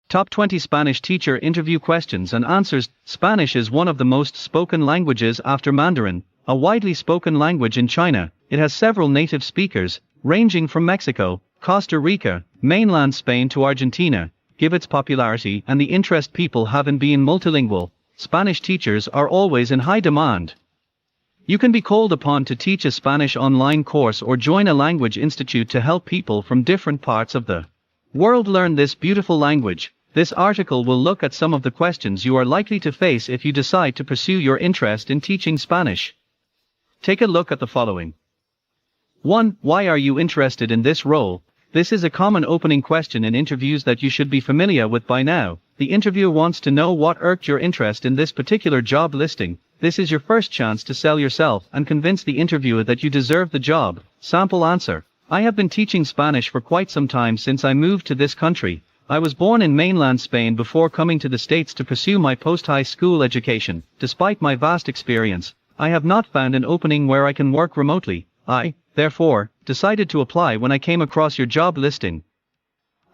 Top 20 Spanish teacher interview questions and answers. Spanish is one of the most spoken languages after Mandarin, a widely spoken language in China. It has several native speakers, ranging from Mexico, Costa Rica, mainland Spain to Argentina. Given its popularity and the interest people have in being multilingual, Spanish teachers are always in high demand. You can be called upon to teach a Spanish online course or join a language institute to help people from different parts of the world learn this beautiful language. This article will look at some of the questions you are likely to face if you decide to pursue your interest in teaching Spanish. Take a look at the following. 1. Why are you interested in this role? This is a common opening question in interviews that you should be familiar with by now. The interviewer wants to know what irked your interest in this particular job listing. This is your first chance to sell yourself and convince the interviewer that you deserve the job. Sample answer. I have been teaching Spanish for quite some time since I moved to this country. I was born in mainland Spain before coming to the States to pursue my post-high school education. Despite my vast experience, I have not found an opening where I can work remotely. I, therefore, decided to apply when I came across your job listing.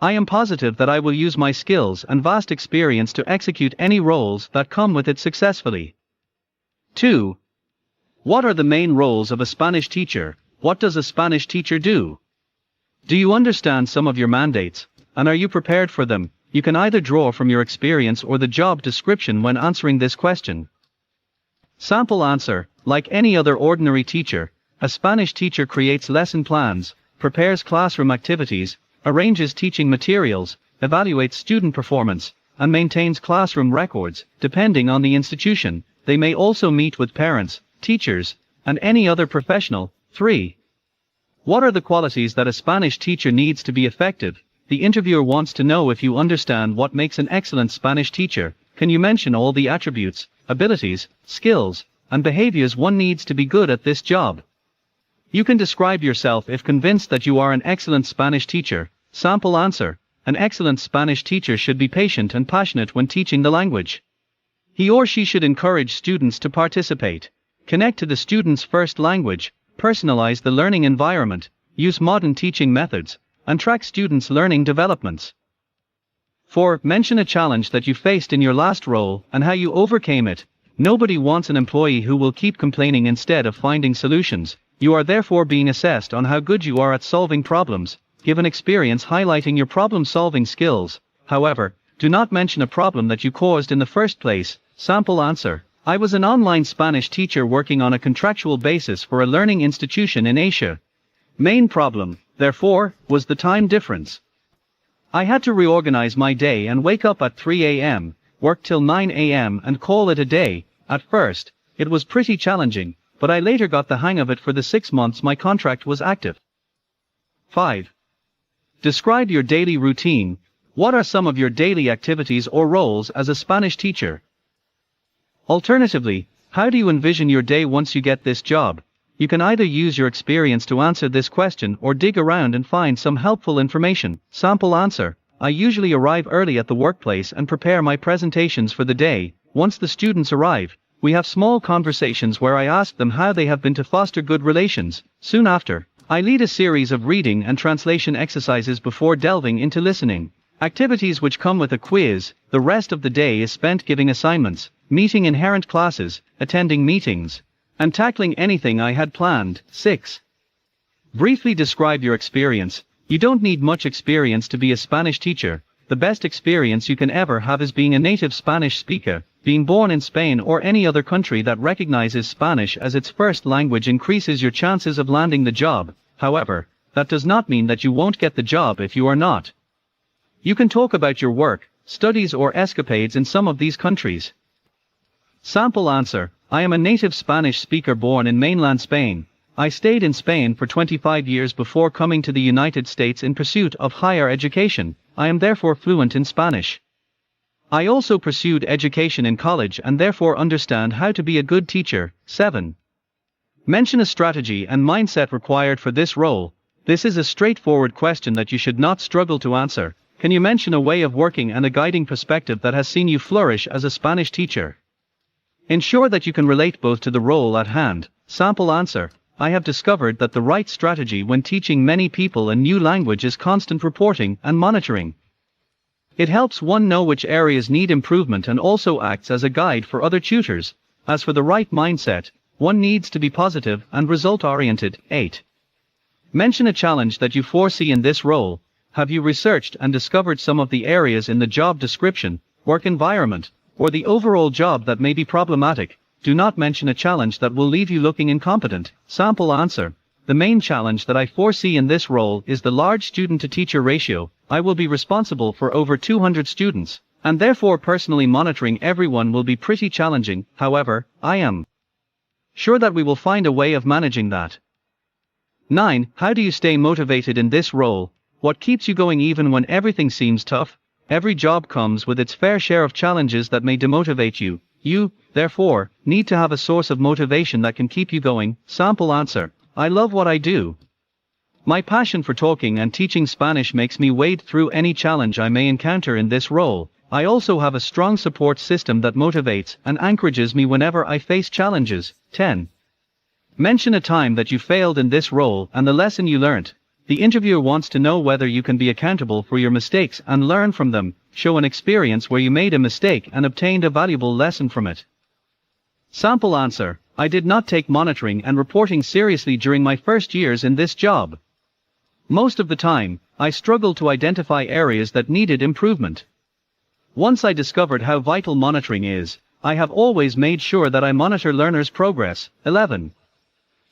I am positive that I will use my skills and vast experience to execute any roles that come with it successfully. 2. What are the main roles of a Spanish teacher? What does a Spanish teacher do? Do you understand some of your mandates? And are you prepared for them? You can either draw from your experience or the job description when answering this question. Sample answer. Like any other ordinary teacher, a Spanish teacher creates lesson plans, prepares classroom activities, arranges teaching materials, evaluates student performance, and maintains classroom records. Depending on the institution, they may also meet with parents, teachers, and any other professional. 3. What are the qualities that a Spanish teacher needs to be effective? The interviewer wants to know if you understand what makes an excellent Spanish teacher. Can you mention all the attributes, abilities, skills, and behaviors one needs to be good at this job? You can describe yourself if convinced that you are an excellent Spanish teacher. Sample answer. An excellent Spanish teacher should be patient and passionate when teaching the language. He or she should encourage students to participate, connect to the student's first language, personalize the learning environment, use modern teaching methods, and track students' learning developments. 4. Mention a challenge that you faced in your last role and how you overcame it. Nobody wants an employee who will keep complaining instead of finding solutions. You are therefore being assessed on how good you are at solving problems. Give an experience highlighting your problem-solving skills. However, do not mention a problem that you caused in the first place. Sample answer. I was an online Spanish teacher working on a contractual basis for a learning institution in Asia. Main problem, therefore, was the time difference. I had to reorganize my day and wake up at 3 a.m., work till 9 a.m. and call it a day. At first, it was pretty challenging, but I later got the hang of it for the 6 months my contract was active. 5. Describe your daily routine. What are some of your daily activities or roles as a Spanish teacher? Alternatively, how do you envision your day once you get this job? You can either use your experience to answer this question or dig around and find some helpful information. Sample answer. I usually arrive early at the workplace and prepare my presentations for the day. Once the students arrive, we have small conversations where I ask them how they have been to foster good relations. Soon after, I lead a series of reading and translation exercises before delving into listening activities which come with a quiz. The rest of the day is spent giving assignments, meeting inherent classes, attending meetings, and tackling anything I had planned. 6. Briefly describe your experience. You don't need much experience to be a Spanish teacher. The best experience you can ever have is being a native Spanish speaker. Being born in Spain or any other country that recognizes Spanish as its first language increases your chances of landing the job. However, that does not mean that you won't get the job if you are not. You can talk about your work, studies or escapades in some of these countries. Sample answer. I am a native Spanish speaker born in mainland Spain. I stayed in Spain for 25 years before coming to the United States in pursuit of higher education. I am therefore fluent in Spanish. I also pursued education in college and therefore understand how to be a good teacher. 7. Mention a strategy and mindset required for this role. This is a straightforward question that you should not struggle to answer. Can you mention a way of working and a guiding perspective that has seen you flourish as a Spanish teacher? Ensure that you can relate both to the role at hand. Sample answer. I have discovered that the right strategy when teaching many people a new language is constant reporting and monitoring. It helps one know which areas need improvement and also acts as a guide for other tutors. As for the right mindset, one needs to be positive and result-oriented. 8. Mention a challenge that you foresee in this role. Have you researched and discovered some of the areas in the job description, work environment, or the overall job that may be problematic? Do not mention a challenge that will leave you looking incompetent. Sample answer. The main challenge that I foresee in this role is the large student-to-teacher ratio. I will be responsible for over 200 students, and therefore personally monitoring everyone will be pretty challenging. However, I am sure that we will find a way of managing that. 9. How do you stay motivated in this role? What keeps you going even when everything seems tough? Every job comes with its fair share of challenges that may demotivate you. You, therefore, need to have a source of motivation that can keep you going. Sample answer. I love what I do. My passion for talking and teaching Spanish makes me wade through any challenge I may encounter in this role. I also have a strong support system that motivates and encourages me whenever I face challenges. 10. Mention a time that you failed in this role and the lesson you learnt. The interviewer wants to know whether you can be accountable for your mistakes and learn from them. Show an experience where you made a mistake and obtained a valuable lesson from it. Sample answer. I did not take monitoring and reporting seriously during my first years in this job. Most of the time, I struggled to identify areas that needed improvement. Once I discovered how vital monitoring is, I have always made sure that I monitor learners' progress. 11.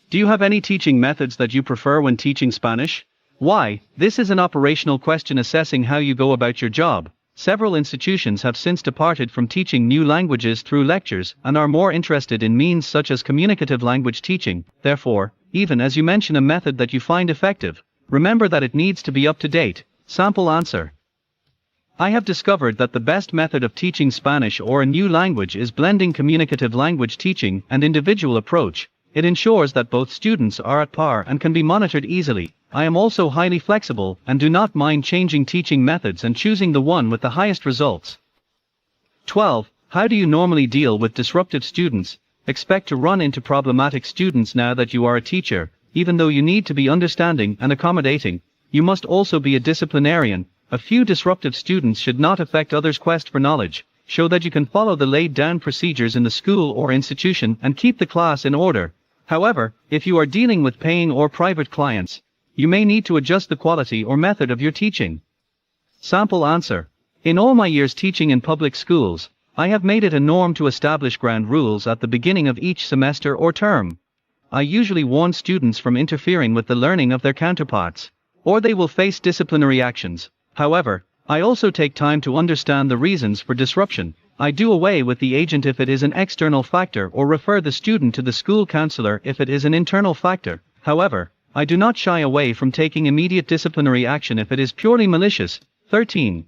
Do you have any teaching methods that you prefer when teaching Spanish? Why? This is an operational question assessing how you go about your job. Several institutions have since departed from teaching new languages through lectures and are more interested in means such as communicative language teaching. Therefore, even as you mention a method that you find effective, remember that it needs to be up to date. Sample answer. I have discovered that the best method of teaching Spanish or a new language is blending communicative language teaching and individual approach. It ensures that both students are at par and can be monitored easily. I am also highly flexible and do not mind changing teaching methods and choosing the one with the highest results. 12. How do you normally deal with disruptive students? Expect to run into problematic students now that you are a teacher. Even though you need to be understanding and accommodating, you must also be a disciplinarian. A few disruptive students should not affect others' quest for knowledge. Show that you can follow the laid-down procedures in the school or institution and keep the class in order. However, if you are dealing with paying or private clients, you may need to adjust the quality or method of your teaching. Sample answer. In all my years teaching in public schools, I have made it a norm to establish ground rules at the beginning of each semester or term. I usually warn students from interfering with the learning of their counterparts, or they will face disciplinary actions. However, I also take time to understand the reasons for disruption. I do away with the agent if it is an external factor or refer the student to the school counselor if it is an internal factor. However, I do not shy away from taking immediate disciplinary action if it is purely malicious. 13.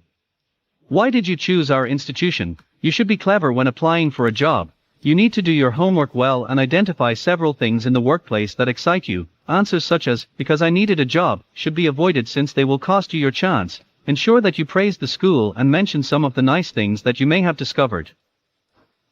Why did you choose our institution? You should be clever when applying for a job. You need to do your homework well and identify several things in the workplace that excite you. Answers such as, because I needed a job, should be avoided since they will cost you your chance. Ensure that you praise the school and mention some of the nice things that you may have discovered.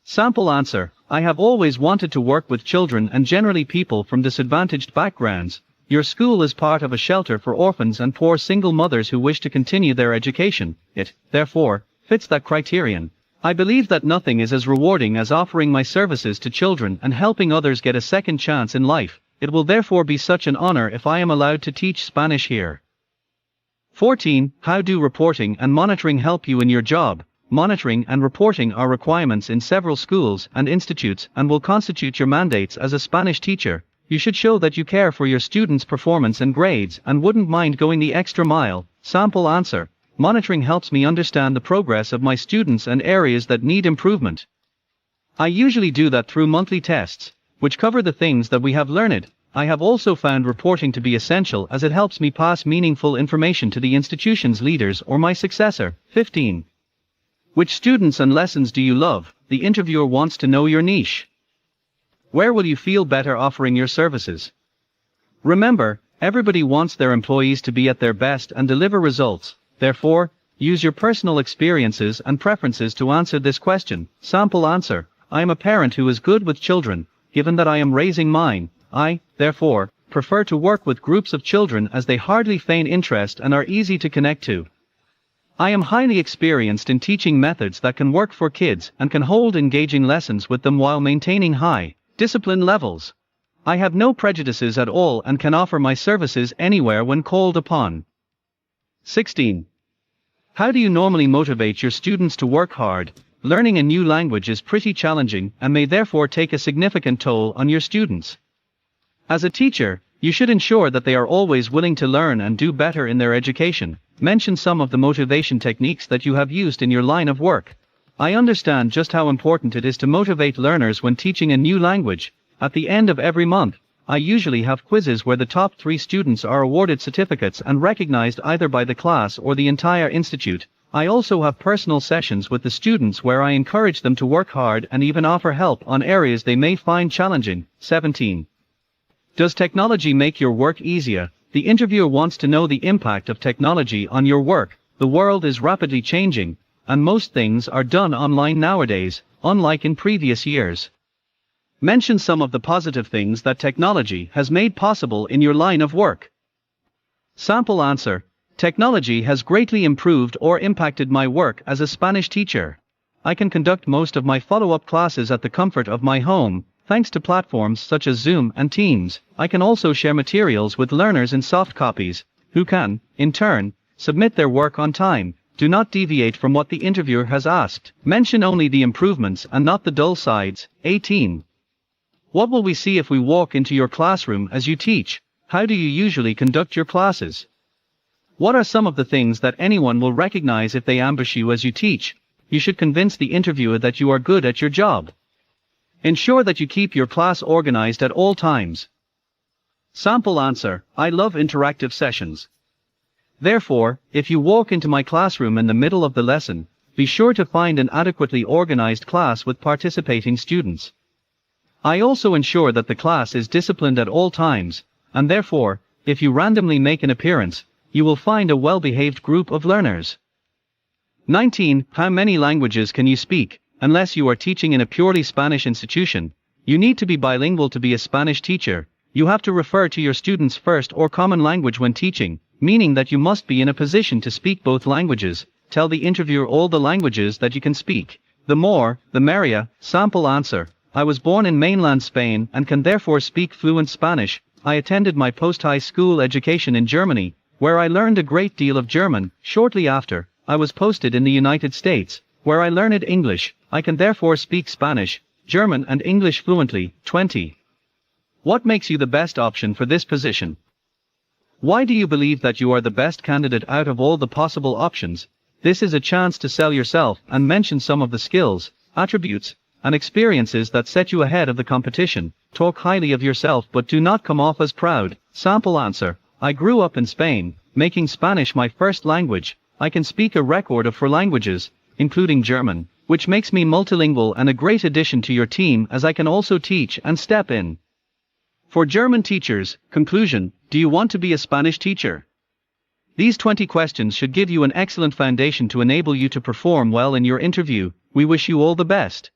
Sample answer. I have always wanted to work with children and generally people from disadvantaged backgrounds. Your school is part of a shelter for orphans and poor single mothers who wish to continue their education. It, therefore, fits that criterion. I believe that nothing is as rewarding as offering my services to children and helping others get a second chance in life. It will therefore be such an honor if I am allowed to teach Spanish here. 14. How do reporting and monitoring help you in your job? Monitoring and reporting are requirements in several schools and institutes and will constitute your mandates as a Spanish teacher. You should show that you care for your students' performance and grades and wouldn't mind going the extra mile. Sample answer. Monitoring helps me understand the progress of my students and areas that need improvement. I usually do that through monthly tests, which cover the things that we have learned. I have also found reporting to be essential as it helps me pass meaningful information to the institution's leaders or my successor. 15. Which students and lessons do you love? The interviewer wants to know your niche. Where will you feel better offering your services? Remember, everybody wants their employees to be at their best and deliver results. Therefore, use your personal experiences and preferences to answer this question. Sample answer. I am a parent who is good with children. Given that I am raising mine, I, therefore, prefer to work with groups of children as they hardly feign interest and are easy to connect to. I am highly experienced in teaching methods that can work for kids and can hold engaging lessons with them while maintaining high discipline levels. I have no prejudices at all and can offer my services anywhere when called upon. 16. How do you normally motivate your students to work hard? Learning a new language is pretty challenging and may therefore take a significant toll on your students. As a teacher, you should ensure that they are always willing to learn and do better in their education. Mention some of the motivation techniques that you have used in your line of work. I understand just how important it is to motivate learners when teaching a new language. At the end of every month, I usually have quizzes where the top 3 students are awarded certificates and recognized either by the class or the entire institute. I also have personal sessions with the students where I encourage them to work hard and even offer help on areas they may find challenging. 17. Does technology make your work easier? The interviewer wants to know the impact of technology on your work. The world is rapidly changing, and most things are done online nowadays, unlike in previous years. Mention some of the positive things that technology has made possible in your line of work. Sample answer: technology has greatly improved or impacted my work as a Spanish teacher. I can conduct most of my follow-up classes at the comfort of my home, thanks to platforms such as Zoom and Teams. I can also share materials with learners in soft copies, who can, in turn, submit their work on time. Do not deviate from what the interviewer has asked. Mention only the improvements and not the dull sides. 18. What will we see if we walk into your classroom as you teach? How do you usually conduct your classes? What are some of the things that anyone will recognize if they ambush you as you teach? You should convince the interviewer that you are good at your job. Ensure that you keep your class organized at all times. Sample answer: I love interactive sessions. Therefore, if you walk into my classroom in the middle of the lesson, be sure to find an adequately organized class with participating students. I also ensure that the class is disciplined at all times, and therefore, if you randomly make an appearance, you will find a well-behaved group of learners. 19. How many languages can you speak? Unless you are teaching in a purely Spanish institution, you need to be bilingual to be a Spanish teacher. You have to refer to your students' first or common language when teaching, meaning that you must be in a position to speak both languages. Tell the interviewer all the languages that you can speak. The more, the merrier. Sample answer: I was born in mainland Spain and can therefore speak fluent Spanish. I attended my post-high school education in Germany, where I learned a great deal of German. Shortly after, I was posted in the United States, where I learned English. I can therefore speak Spanish, German and English fluently. 20. What makes you the best option for this position? Why do you believe that you are the best candidate out of all the possible options? This is a chance to sell yourself and mention some of the skills, attributes, and experiences that set you ahead of the competition. Talk highly of yourself but do not come off as proud. Sample answer: I grew up in Spain, making Spanish my first language. I can speak a record of 4 languages, including German, which makes me multilingual and a great addition to your team as I can also teach and step in for German teachers. Conclusion: do you want to be a Spanish teacher? These 20 questions should give you an excellent foundation to enable you to perform well in your interview. We wish you all the best.